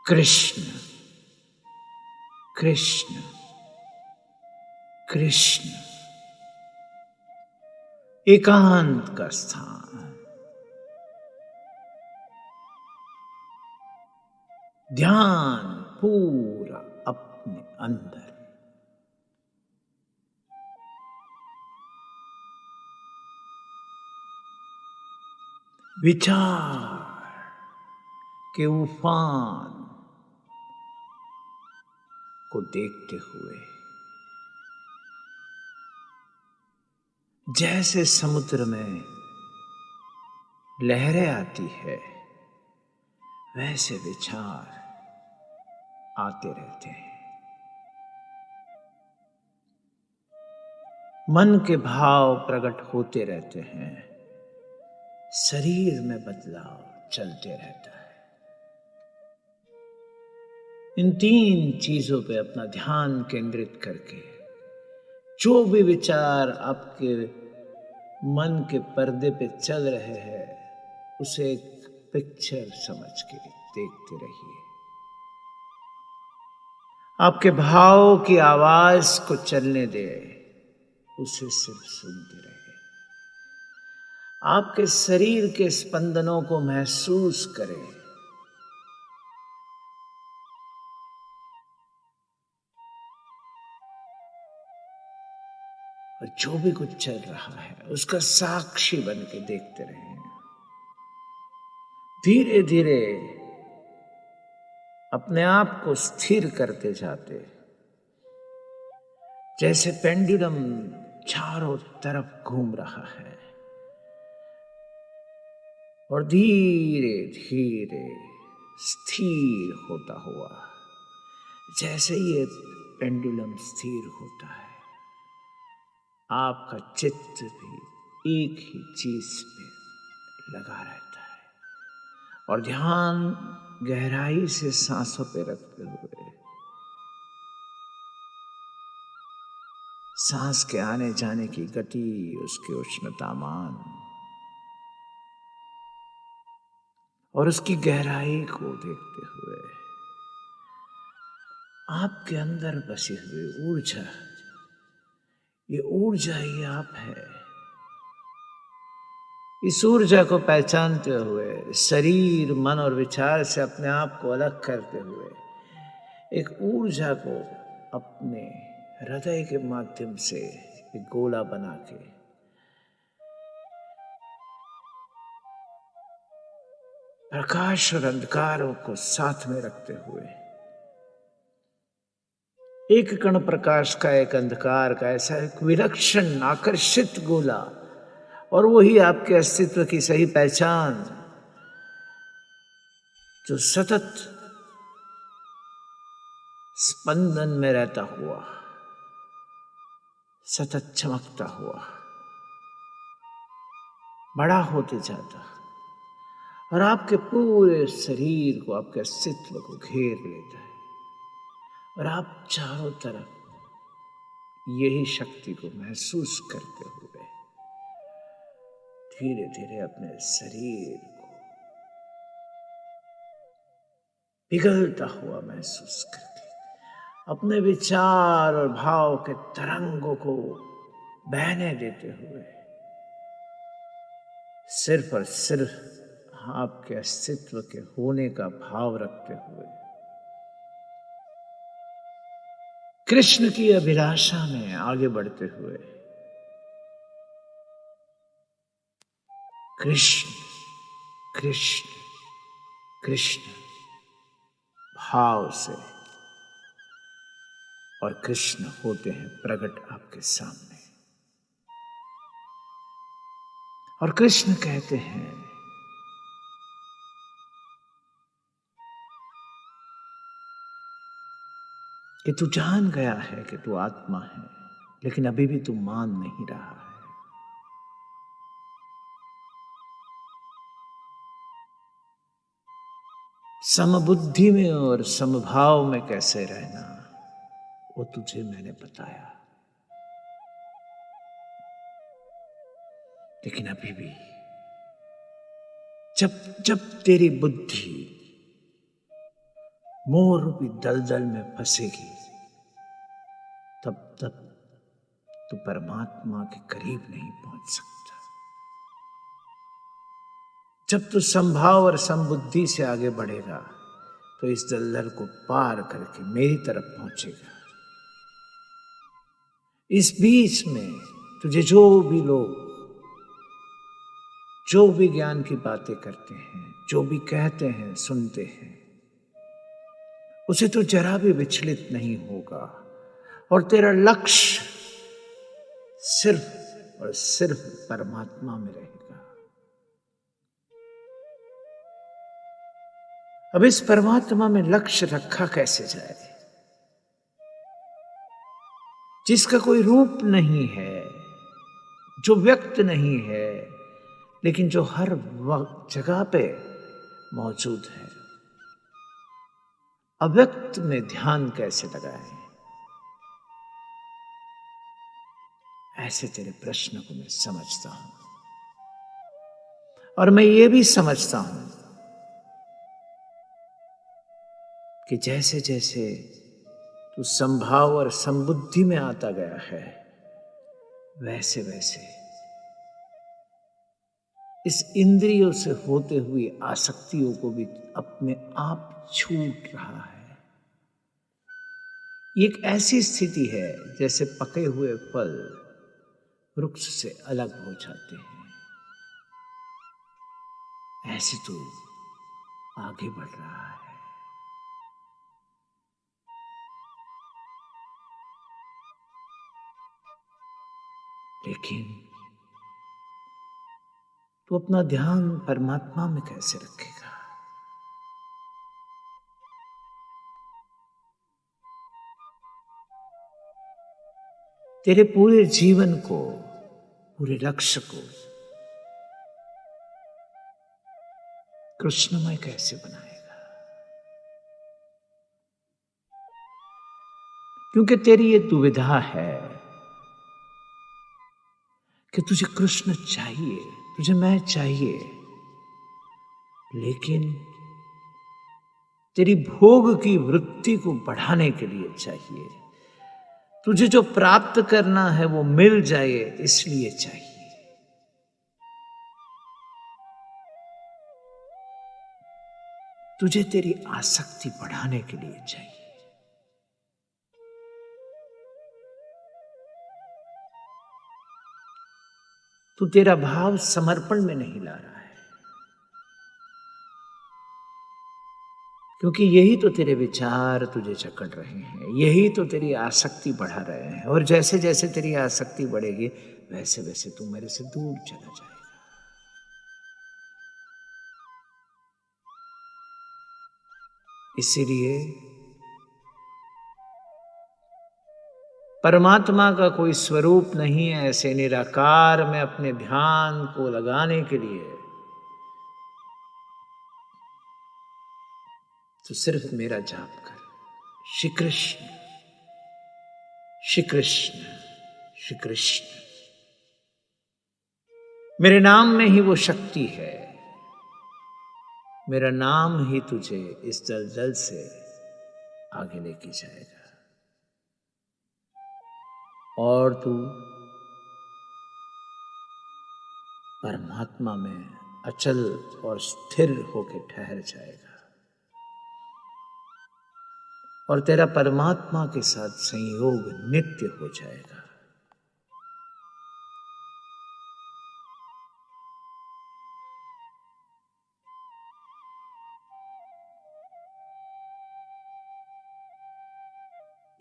कृष्ण कृष्ण कृष्ण। एकांत का स्थान, ध्यान पूरा अपने अंदर। विचार के उफान को देखते हुए, जैसे समुद्र में लहरें आती है, वैसे विचार आते रहते हैं। मन के भाव प्रकट होते रहते हैं, शरीर में बदलाव चलते रहता है। इन तीन चीजों पे अपना ध्यान केंद्रित करके जो भी विचार आपके मन के पर्दे पे चल रहे हैं, उसे एक पिक्चर समझ के देखते रहिए। आपके भाव की आवाज को चलने दे, उसे सिर्फ सुनते रहे। आपके शरीर के स्पंदनों को महसूस करें। और जो भी कुछ चल रहा है, उसका साक्षी बन के देखते रहें। धीरे धीरे अपने आप को स्थिर करते जाते, जैसे पेंडुलम चारों तरफ घूम रहा है और धीरे धीरे स्थिर होता हुआ। जैसे ये पेंडुलम स्थिर होता है, आपका चित्त भी एक ही चीज पे लगा रहता है और ध्यान गहराई से सांसों पे रखते हुए, सांस के आने जाने की गति, उसके उष्णतामान और उसकी गहराई को देखते हुए, आपके अंदर बसी हुई ऊर्जा, ये ऊर्जा ही आप है। इस ऊर्जा को पहचानते हुए, शरीर, मन और विचार से अपने आप को अलग करते हुए, एक ऊर्जा को अपने हृदय के माध्यम से एक गोला बना के प्रकाश और अंधकारों को साथ में रखते हुए, एक कण प्रकाश का, एक अंधकार का, ऐसा एक विलक्षण आकर्षित गोला, और वही आपके अस्तित्व की सही पहचान, जो सतत स्पंदन में रहता हुआ, सतत चमकता हुआ, बड़ा होते जाता और आपके पूरे शरीर को, आपके अस्तित्व को घेर लेता है। और आप चारों तरफ यही शक्ति को महसूस करते हुए धीरे धीरे अपने शरीर को पिघलता हुआ महसूस करके, अपने विचार और भाव के तरंगों को बहने देते हुए, सिर्फ और सिर्फ आपके अस्तित्व के होने का भाव रखते हुए, कृष्ण की अभिलाषा में आगे बढ़ते हुए, कृष्ण कृष्ण कृष्ण भाव से, और कृष्ण होते हैं प्रकट आपके सामने। और कृष्ण कहते हैं कि तू जान गया है कि तू आत्मा है, लेकिन अभी भी तू मान नहीं रहा है। समबुद्धि में और समभाव में कैसे रहना, वो तुझे मैंने बताया, लेकिन अभी भी जब जब तेरी बुद्धि मोह रूपी दलदल में फंसेगी, तब तक तो परमात्मा के करीब नहीं पहुंच सकता। जब तू संभाव और संबुद्धि से आगे बढ़ेगा तो इस दलदल को पार करके मेरी तरफ पहुंचेगा। इस बीच में तुझे जो भी लोग जो भी ज्ञान की बातें करते हैं, जो भी कहते हैं, सुनते हैं, उसे तो जरा भी विचलित नहीं होगा और तेरा लक्ष्य सिर्फ और सिर्फ परमात्मा में रहेगा। अब इस परमात्मा में लक्ष्य रखा कैसे जाए, जिसका कोई रूप नहीं है, जो व्यक्त नहीं है, लेकिन जो हर वक्त जगह पे मौजूद है। अव्यक्त में ध्यान कैसे लगाएं? ऐसे तेरे प्रश्न को मैं समझता हूं और मैं ये भी समझता हूं कि जैसे जैसे तू संभाव और संबुद्धि में आता गया है, वैसे वैसे इस इंद्रियों से होते हुए आसक्तियों को भी अपने आप छूट रहा है। ये एक ऐसी स्थिति है जैसे पके हुए फल वृक्ष से अलग हो जाते हैं। ऐसे तू आगे बढ़ रहा है। लेकिन तू अपना ध्यान परमात्मा में कैसे रखेगा? तेरे पूरे जीवन को, पूरे लक्ष्य को कृष्णमय कैसे बनाएगा? क्योंकि तेरी ये दुविधा है कि तुझे कृष्ण चाहिए, तुझे मैं चाहिए, लेकिन तेरी भोग की वृत्ति को बढ़ाने के लिए चाहिए। तुझे जो प्राप्त करना है वो मिल जाए इसलिए चाहिए। तुझे तेरी आसक्ति बढ़ाने के लिए चाहिए। तू तेरा भाव समर्पण में नहीं ला रहा है, क्योंकि यही तो तेरे विचार तुझे जकड़ रहे हैं, यही तो तेरी आसक्ति बढ़ा रहे हैं। और जैसे जैसे तेरी आसक्ति बढ़ेगी वैसे वैसे तू मेरे से दूर चला जाएगा। इसीलिए परमात्मा का कोई स्वरूप नहीं है, ऐसे निराकार में अपने ध्यान को लगाने के लिए तो सिर्फ मेरा जाप कर, श्री कृष्ण श्री कृष्ण श्री कृष्ण। मेरे नाम में ही वो शक्ति है। मेरा नाम ही तुझे इस दलदल से आगे लेके जाएगा और तू परमात्मा में अचल और स्थिर होकर ठहर जाएगा और तेरा परमात्मा के साथ संयोग नित्य हो जाएगा।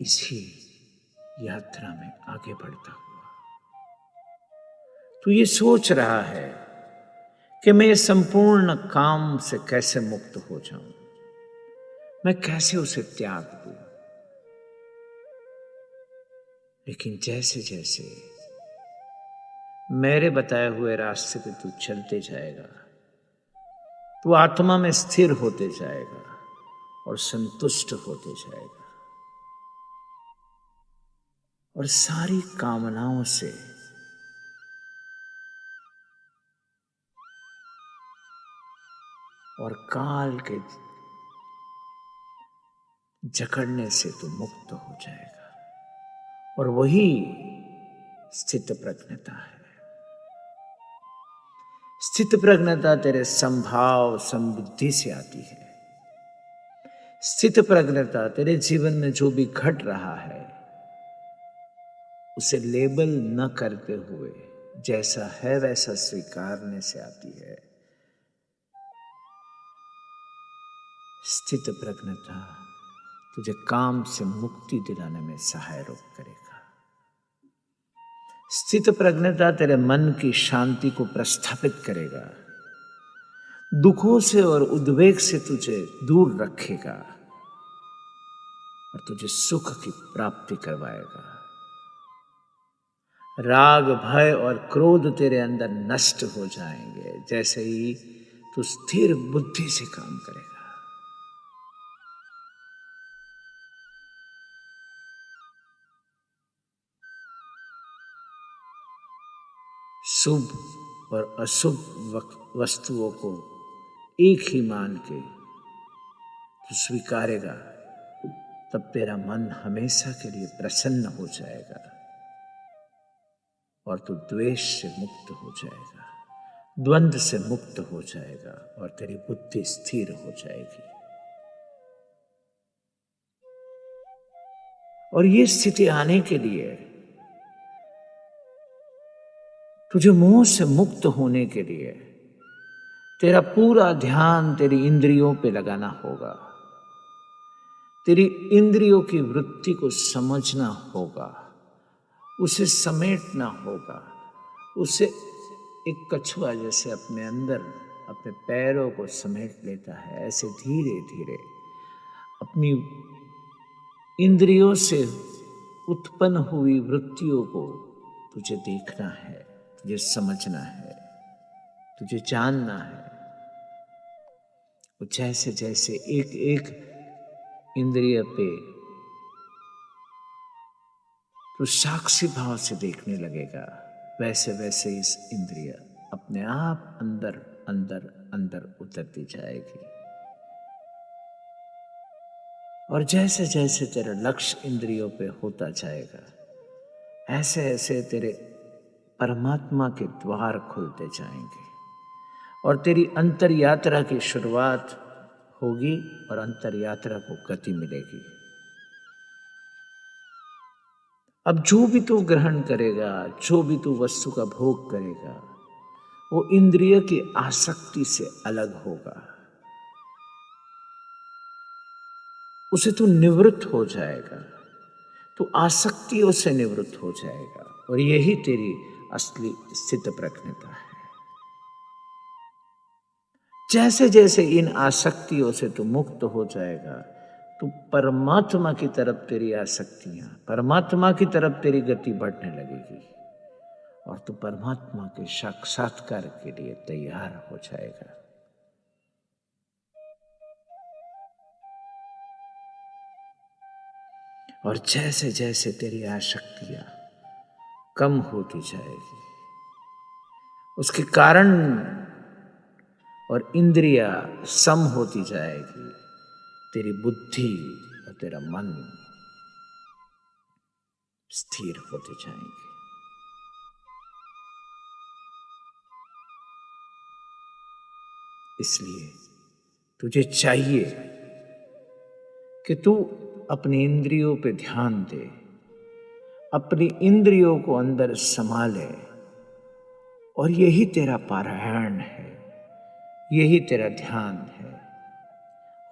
इसी यात्रा में आगे बढ़ता हुआ तू ये सोच रहा है कि मैं संपूर्ण काम से कैसे मुक्त हो जाऊं, मैं कैसे उसे त्याग दूं। लेकिन जैसे जैसे मेरे बताए हुए रास्ते पे तू चलते जाएगा, तू आत्मा में स्थिर होते जाएगा और संतुष्ट होते जाएगा और सारी कामनाओं से और काल के जकड़ने से तू मुक्त हो जाएगा। और वही स्थित प्रज्ञता है। स्थित प्रज्ञता तेरे संभाव संबुद्धि से आती है। स्थित प्रज्ञता तेरे जीवन में जो भी घट रहा है उसे लेबल न करते हुए जैसा है वैसा स्वीकारने से आती है। स्थित प्रज्ञता तुझे काम से मुक्ति दिलाने में सहायक करेगा। स्थित प्रज्ञता तेरे मन की शांति को प्रस्थापित करेगा। दुखों से और उद्वेग से तुझे दूर रखेगा और तुझे सुख की प्राप्ति करवाएगा। राग, भय और क्रोध तेरे अंदर नष्ट हो जाएंगे जैसे ही तू स्थिर बुद्धि से काम करेगा। शुभ और अशुभ वस्तुओं को एक ही मान के तू स्वीकारेगा, तब तेरा मन हमेशा के लिए प्रसन्न हो जाएगा और तू द्वेष से मुक्त हो जाएगा, द्वंद्व से मुक्त हो जाएगा और तेरी बुद्धि स्थिर हो जाएगी। और ये स्थिति आने के लिए तुझे मोह से मुक्त होने के लिए तेरा पूरा ध्यान तेरी इंद्रियों पे लगाना होगा। तेरी इंद्रियों की वृत्ति को समझना होगा, उसे समेटना होगा। उसे एक कछुआ जैसे अपने अंदर अपने पैरों को समेट लेता है, ऐसे धीरे धीरे अपनी इंद्रियों से उत्पन्न हुई वृत्तियों को तुझे देखना है, तुझे समझना है, तुझे जानना है। वो जैसे जैसे एक एक इंद्रिय पे तो साक्षी भाव से देखने लगेगा, वैसे वैसे इस इंद्रिय अपने आप अंदर अंदर अंदर उतरती जाएगी। और जैसे जैसे तेरा लक्ष्य इंद्रियों पे होता जाएगा, ऐसे ऐसे तेरे परमात्मा के द्वार खुलते जाएंगे और तेरी अंतर यात्रा की शुरुआत होगी और अंतर यात्रा को गति मिलेगी। अब जो भी तू ग्रहण करेगा, जो भी तू वस्तु का भोग करेगा, वो इंद्रिय की आसक्ति से अलग होगा। उसे तू निवृत्त हो जाएगा, तू आसक्तियों से निवृत्त हो जाएगा और यही तेरी असली स्थित प्रज्ञता है। जैसे जैसे इन आसक्तियों से तू मुक्त हो जाएगा, तो परमात्मा की तरफ तेरी आसक्तियां, परमात्मा की तरफ तेरी गति बढ़ने लगेगी और तू परमात्मा के साक्षात्कार के लिए तैयार हो जाएगा। और जैसे जैसे तेरी आसक्तियां कम होती जाएगी, उसके कारण और इंद्रिया सम होती जाएगी, तेरी बुद्धि और तेरा मन स्थिर होते जाएंगे। इसलिए तुझे चाहिए कि तू अपनी इंद्रियों पे ध्यान दे, अपनी इंद्रियों को अंदर संभाले और यही तेरा पारायण है, यही तेरा ध्यान है।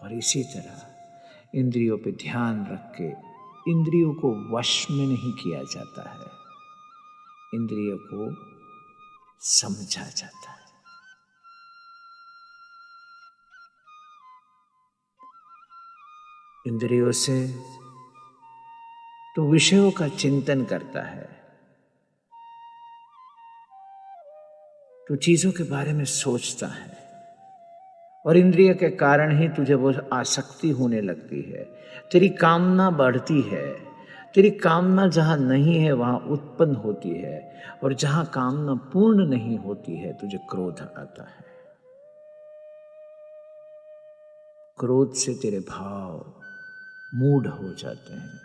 और इसी तरह इंद्रियों पे ध्यान रख के इंद्रियों को वश में नहीं किया जाता है, इंद्रियों को समझा जाता है। इंद्रियों से तो विषयों का चिंतन करता है, तो चीजों के बारे में सोचता है और इंद्रिय के कारण ही तुझे वो आसक्ति होने लगती है। तेरी कामना बढ़ती है, तेरी कामना जहां नहीं है वहां उत्पन्न होती है और जहां कामना पूर्ण नहीं होती है तुझे क्रोध आता है। क्रोध से तेरे भाव मूढ़ हो जाते हैं।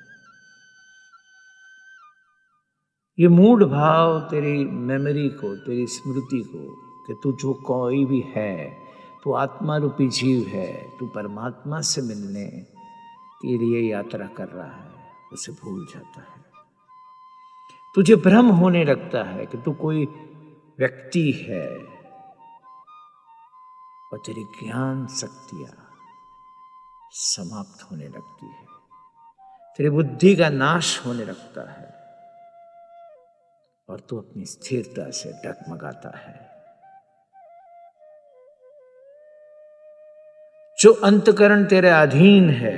ये मूढ़ भाव तेरी मेमोरी को, तेरी स्मृति को, कि तू जो कोई भी है, तू आत्मा रूपी जीव है, तू परमात्मा से मिलने के लिए यात्रा कर रहा है, उसे भूल जाता है। तुझे भ्रम होने लगता है कि तू कोई व्यक्ति है, और तेरी ज्ञान शक्तियां समाप्त होने लगती है, तेरी बुद्धि का नाश होने लगता है, और तू अपनी स्थिरता से डगमगाता है। जो अंतकरण तेरे अधीन है,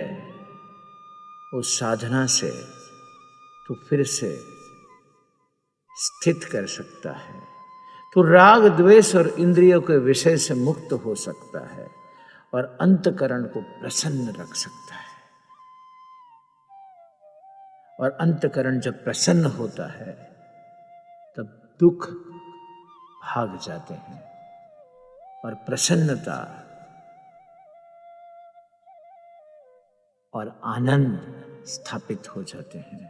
उस साधना से तू फिर से स्थित कर सकता है। तू राग द्वेष और इंद्रियों के विषय से मुक्त हो सकता है और अंतकरण को प्रसन्न रख सकता है। और अंतकरण जब प्रसन्न होता है तब दुख भाग जाते हैं और प्रसन्नता और आनंद स्थापित हो जाते हैं,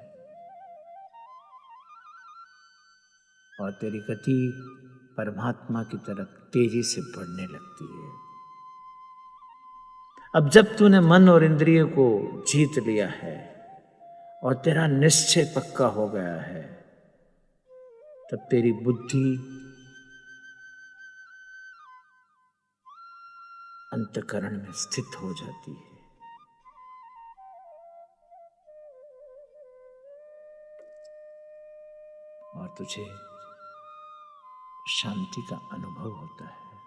और तेरी गति परमात्मा की तरफ तेजी से बढ़ने लगती है। अब जब तूने मन और इंद्रियों को जीत लिया है और तेरा निश्चय पक्का हो गया है, तब तेरी बुद्धि अंतकरण में स्थित हो जाती है। और तुझे शांति का अनुभव होता है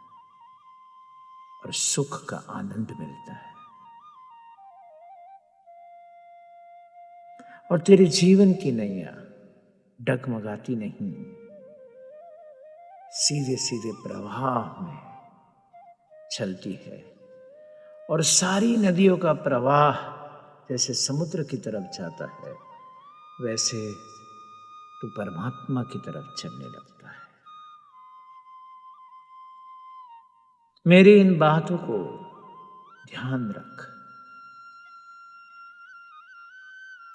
और सुख का आनंद मिलता है, और तेरे जीवन की नैया डगमगाती नहीं, सीधे सीधे प्रवाह में चलती है। और सारी नदियों का प्रवाह जैसे समुद्र की तरफ जाता है, वैसे तू परमात्मा की तरफ चलने लगता है। मेरी इन बातों को ध्यान रख,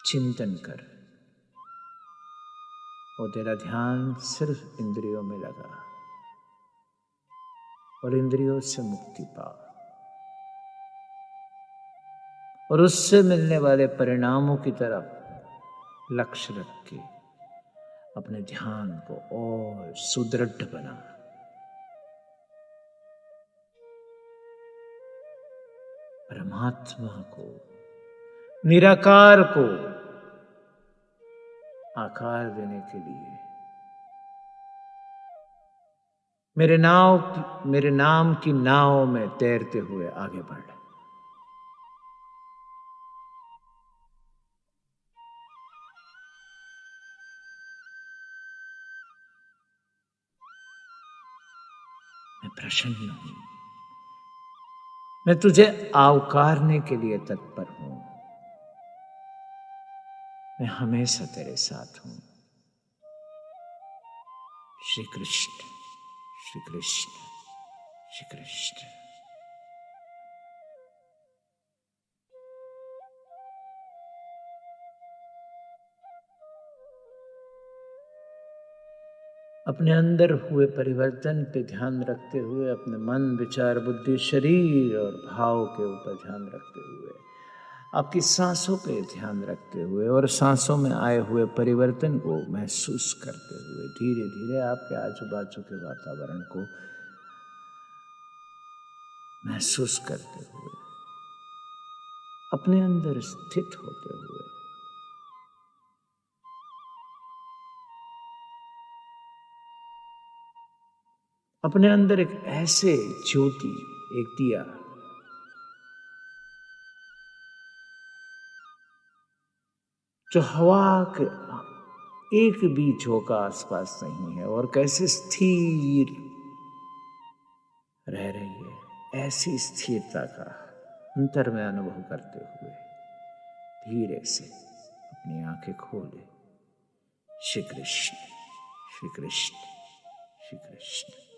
चिंतन कर, और तेरा ध्यान सिर्फ इंद्रियों में लगा, और इंद्रियों से मुक्ति पा, और उससे मिलने वाले परिणामों की तरफ लक्ष्य रख के अपने ध्यान को और सुदृढ़ बना। परमात्मा को, निराकार को आकार देने के लिए मेरे नाम की नाव में तैरते हुए आगे बढ़। मैं प्रसन्न हूं, मैं तुझे आवकारने के लिए तत्पर हूं। मैं हमेशा तेरे साथ हूं। श्री कृष्ण, श्री कृष्ण, श्री कृष्ण। अपने अंदर हुए परिवर्तन पे ध्यान रखते हुए, अपने मन, विचार, बुद्धि, शरीर और भाव के ऊपर ध्यान रखते हुए, आपकी सांसों पे ध्यान रखते हुए और सांसों में आए हुए परिवर्तन को महसूस करते हुए, धीरे धीरे आपके आजू बाजू के वातावरण को महसूस करते हुए, अपने अंदर स्थित होते हुए, अपने अंदर एक ऐसे ज्योति, एक दिया जो हवा के एक भी झोंका आसपास नहीं है और कैसे स्थिर रह रही है, ऐसी स्थिरता का अंतर में अनुभव करते हुए धीरे से अपनी आंखें खोले। श्री कृष्ण, श्री कृष्ण, श्री कृष्ण।